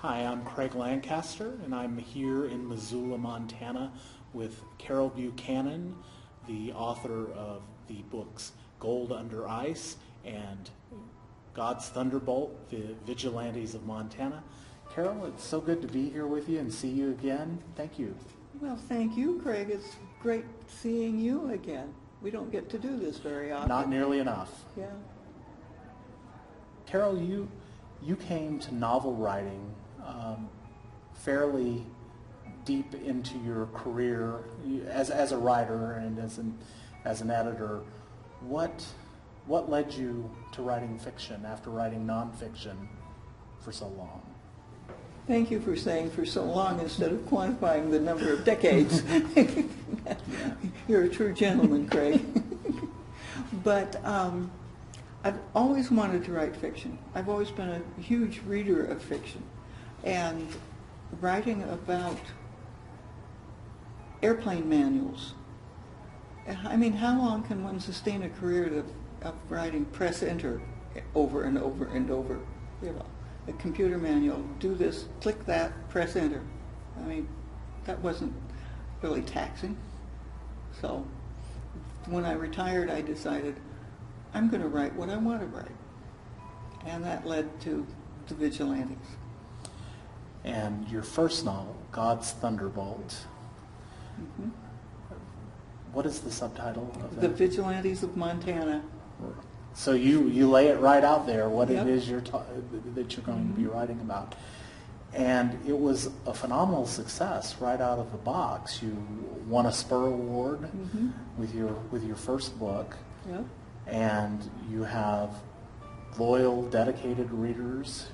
Hi, I'm Craig Lancaster, and I'm here in Missoula, Montana with Carol Buchanan, the author of the books Gold Under Ice and God's Thunderbolt, the Vigilantes of Montana. Carol, it's so good to be here with you and see you again. Thank you. Well, thank you, Craig. It's great seeing you again. We don't get to do this very often. Not nearly enough. Yeah. Carol, you came to novel writing fairly deep into your career as a writer and as an editor. What led you to writing fiction after writing nonfiction for so long? Thank you for saying for so long instead of quantifying the number of decades. You're a true gentleman, Craig. But I've always wanted to write fiction. I've always been a huge reader of fiction. And writing about airplane manuals. I mean, how long can one sustain a career of writing press enter over and over and over? You know, a computer manual, do this, click that, press enter. I mean, that wasn't really taxing. So when I retired, I decided I'm going to write what I want to write. And that led to The Vigilantes. And your first novel, God's Thunderbolt, what is the subtitle of that? The Vigilantes of Montana. So you lay it right out there, what Yep. it is that you're going to be writing about. And it was a phenomenal success right out of the box. You won a Spur Award with your first book. Yep. And you have loyal, dedicated readers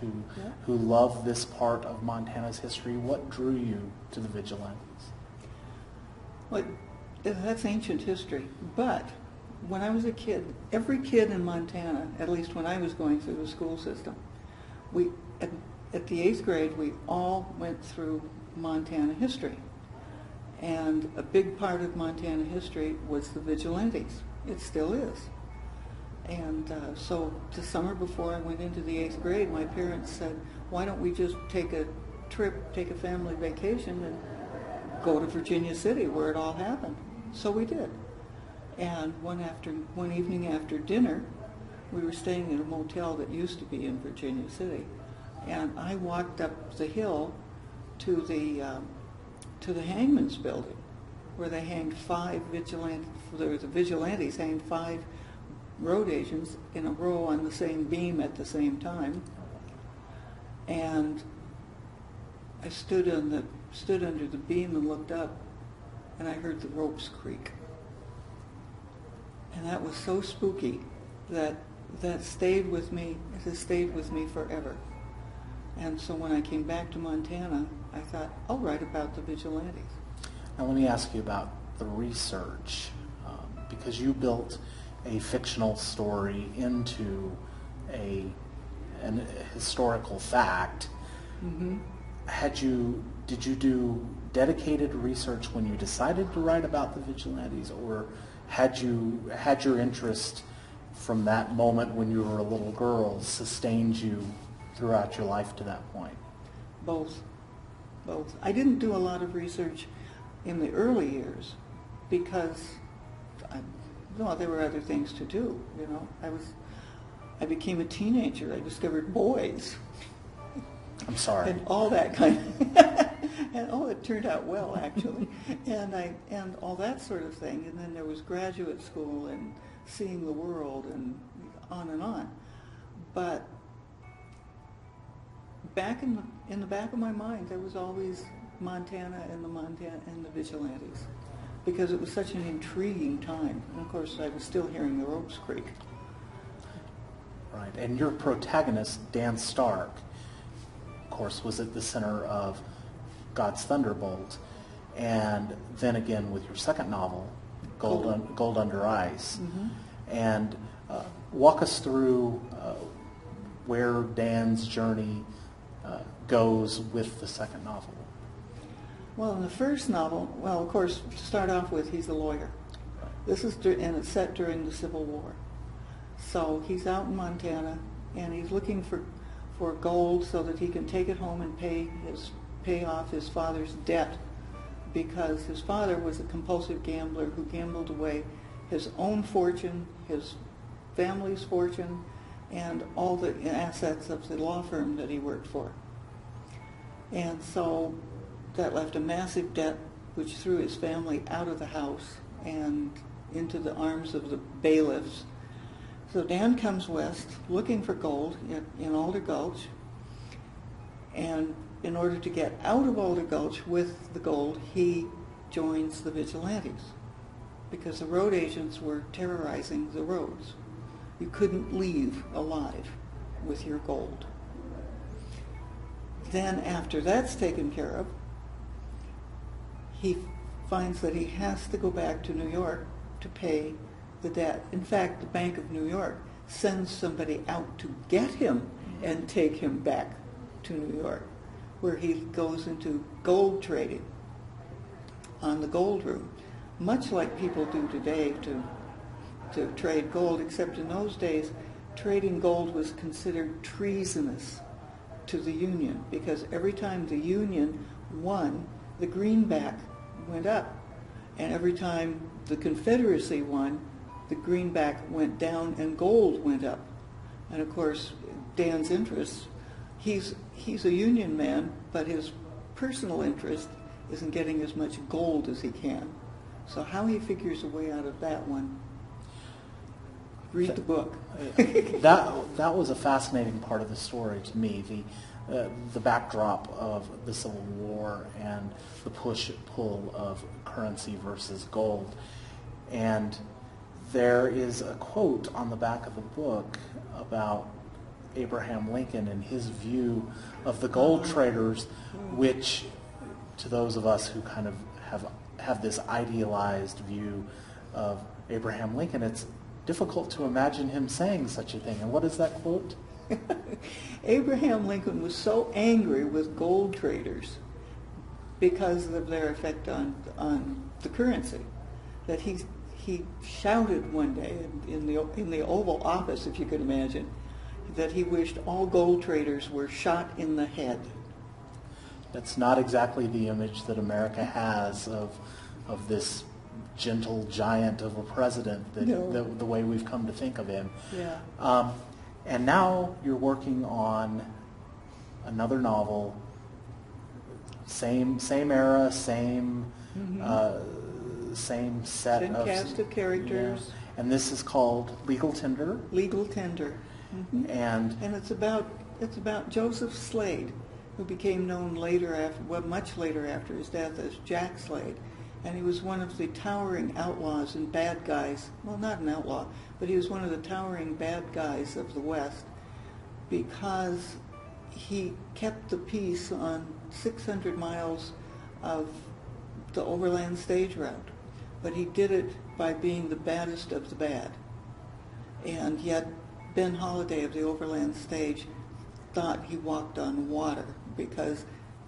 who love this part of Montana's history. What drew you to the Vigilantes? Well, that's ancient history. But when I was a kid, every kid in Montana, at least when I was going through the school system, at the 8th grade, we all went through Montana history. And a big part of Montana history was the Vigilantes. It still is. And so the summer before I went into the 8th grade, my parents said, why don't we just take a trip, take a family vacation and go to Virginia City where it all happened. So we did. And one evening after dinner, we were staying in a motel that used to be in Virginia City. And I walked up the hill to the hangman's building where they hanged 5 vigilantes. The Vigilantes hanged 5 road agents in a row on the same beam at the same time, and I stood under the beam and looked up, and I heard the ropes creak, and that was so spooky that stayed with me. It has stayed with me forever. And so when I came back to Montana, I thought I'll write about the Vigilantes. Now let me ask you about the research, because you built a fictional story into an historical fact. Did you do dedicated research when you decided to write about the Vigilantes, or had your interest from that moment when you were a little girl sustained you throughout your life to that point? Both. I didn't do a lot of research in the early years because there were other things to do. You know, I became a teenager. I discovered boys. I'm sorry. And all that kind of, and it turned out well actually, and all that sort of thing. And then there was graduate school and seeing the world and on and on. But back in the back of my mind, there was always Montana and the Vigilantes, because it was such an intriguing time. And of course, I was still hearing the ropes creak. Right, and your protagonist, Dan Stark, of course, was at the center of God's Thunderbolt, and then again with your second novel, Gold Under Ice. And walk us through where Dan's journey goes with the second novel. Well, in the first novel, of course, to start off with, he's a lawyer. And it's set during the Civil War. So he's out in Montana, and he's looking for gold so that he can take it home and pay off his father's debt, because his father was a compulsive gambler who gambled away his own fortune, his family's fortune, and all the assets of the law firm that he worked for. And so that left a massive debt, which threw his family out of the house and into the arms of the bailiffs. So Dan comes west looking for gold in Alder Gulch, and in order to get out of Alder Gulch with the gold, he joins the Vigilantes, because the road agents were terrorizing the roads. You couldn't leave alive with your gold. Then after that's taken care of, he finds that he has to go back to New York to pay the debt. In fact, the Bank of New York sends somebody out to get him and take him back to New York, where he goes into gold trading on the gold route, much like people do today to trade gold, except in those days, trading gold was considered treasonous to the Union, because every time the Union won, the greenback went up, and every time the Confederacy won, the greenback went down and gold went up. And of course, Dan's interest, he's a Union man, but his personal interest is in getting as much gold as he can. So how he figures a way out of that one, read the book. That was a fascinating part of the story to me, the backdrop of the Civil War and the push-pull of currency versus gold. And there is a quote on the back of the book about Abraham Lincoln and his view of the gold traders, which to those of us who kind of have this idealized view of Abraham Lincoln, it's difficult to imagine him saying such a thing. And what is that quote? Abraham Lincoln was so angry with gold traders because of their effect on the currency that he shouted one day in the Oval Office, if you could imagine, that he wished all gold traders were shot in the head. That's not exactly the image that America has of this gentle giant of a president, the way we've come to think of him. Yeah. And now you're working on another novel, same era, same same set Same of cast of characters. Yeah. And this is called Legal Tender. Legal Tender. Mm-hmm. And it's about Joseph Slade, who became known much later after his death as Jack Slade. And he was one of the towering outlaws and bad guys. Well, not an outlaw, but he was one of the towering bad guys of the West, because he kept the peace on 600 miles of the overland stage route. But he did it by being the baddest of the bad. And yet Ben Holliday of the Overland Stage thought he walked on water, because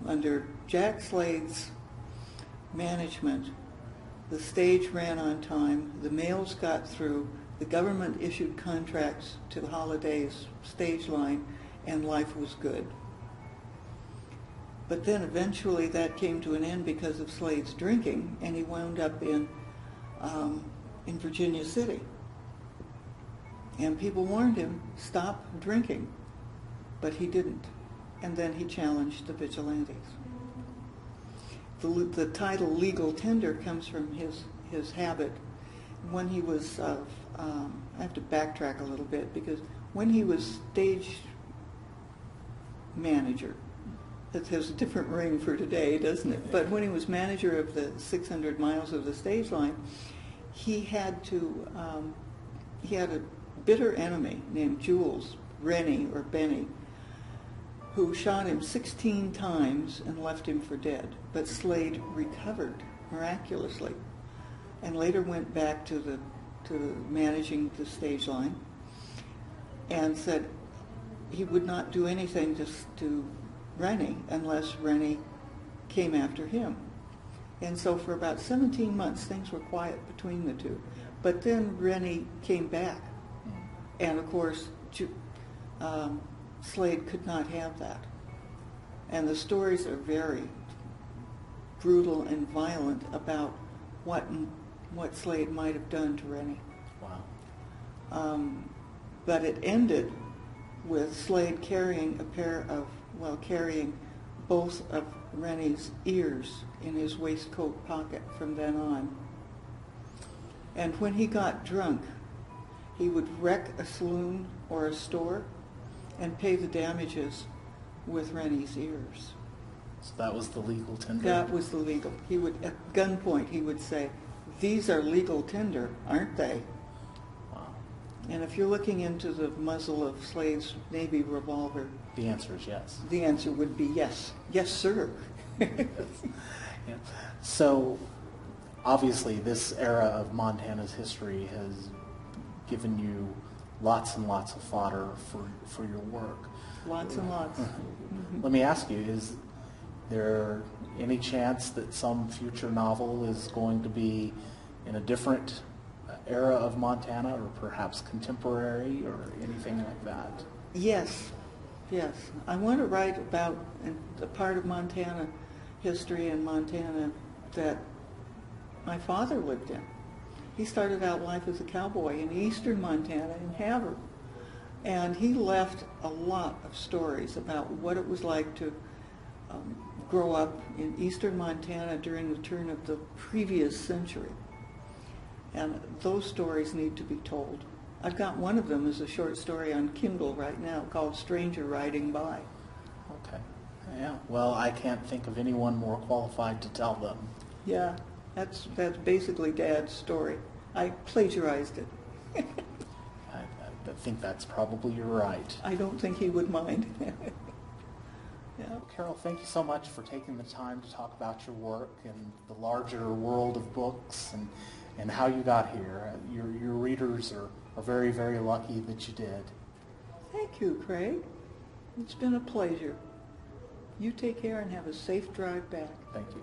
under Jack Slade's management, the stage ran on time, the mails got through, the government issued contracts to Holliday's stage line, and life was good. But then eventually that came to an end because of Slade's drinking, and he wound up in Virginia City. And people warned him, stop drinking. But he didn't. And then he challenged the Vigilantes. The title Legal Tender comes from his habit. When he was, I have to backtrack a little bit, because when he was stage manager, it has a different ring for today, doesn't it? But when he was manager of the 600 miles of the stage line, he had a bitter enemy named Jules, Rennie or Benny, who shot him 16 times and left him for dead. But Slade recovered miraculously, and later went back to managing the stage line, and said he would not do anything to Rennie unless Rennie came after him. And so for about 17 months things were quiet between the two. But then Rennie came back, and of course Slade could not have that. And the stories are very brutal and violent about what Slade might have done to Rennie. Wow. But it ended with Slade carrying carrying both of Rennie's ears in his waistcoat pocket from then on. And when he got drunk, he would wreck a saloon or a store and pay the damages with Rennie's ears. So that was the legal tender? That was the legal. He would, at gunpoint, he would say, "These are legal tender, aren't they?" Wow. And if you're looking into the muzzle of Slade's Navy revolver, The answer is yes. the answer would be yes. Yes, sir. Yeah. So, obviously, this era of Montana's history has given you lots and lots of fodder for your work. Lots and lots. Let me ask you, is there any chance that some future novel is going to be in a different era of Montana, or perhaps contemporary, or anything like that? Yes, yes. I want to write about the part of Montana history in Montana that my father lived in. He started out life as a cowboy in eastern Montana, in Havre. And he left a lot of stories about what it was like to grow up in eastern Montana during the turn of the previous century. And those stories need to be told. I've got one of them as a short story on Kindle right now called Stranger Riding By. Okay. Yeah. Well, I can't think of anyone more qualified to tell them. Yeah, that's basically Dad's story. I plagiarized it. I think that's probably right. I don't think he would mind. Yeah. Carol, thank you so much for taking the time to talk about your work and the larger world of books and how you got here. Your readers are very, very lucky that you did. Thank you, Craig. It's been a pleasure. You take care and have a safe drive back. Thank you.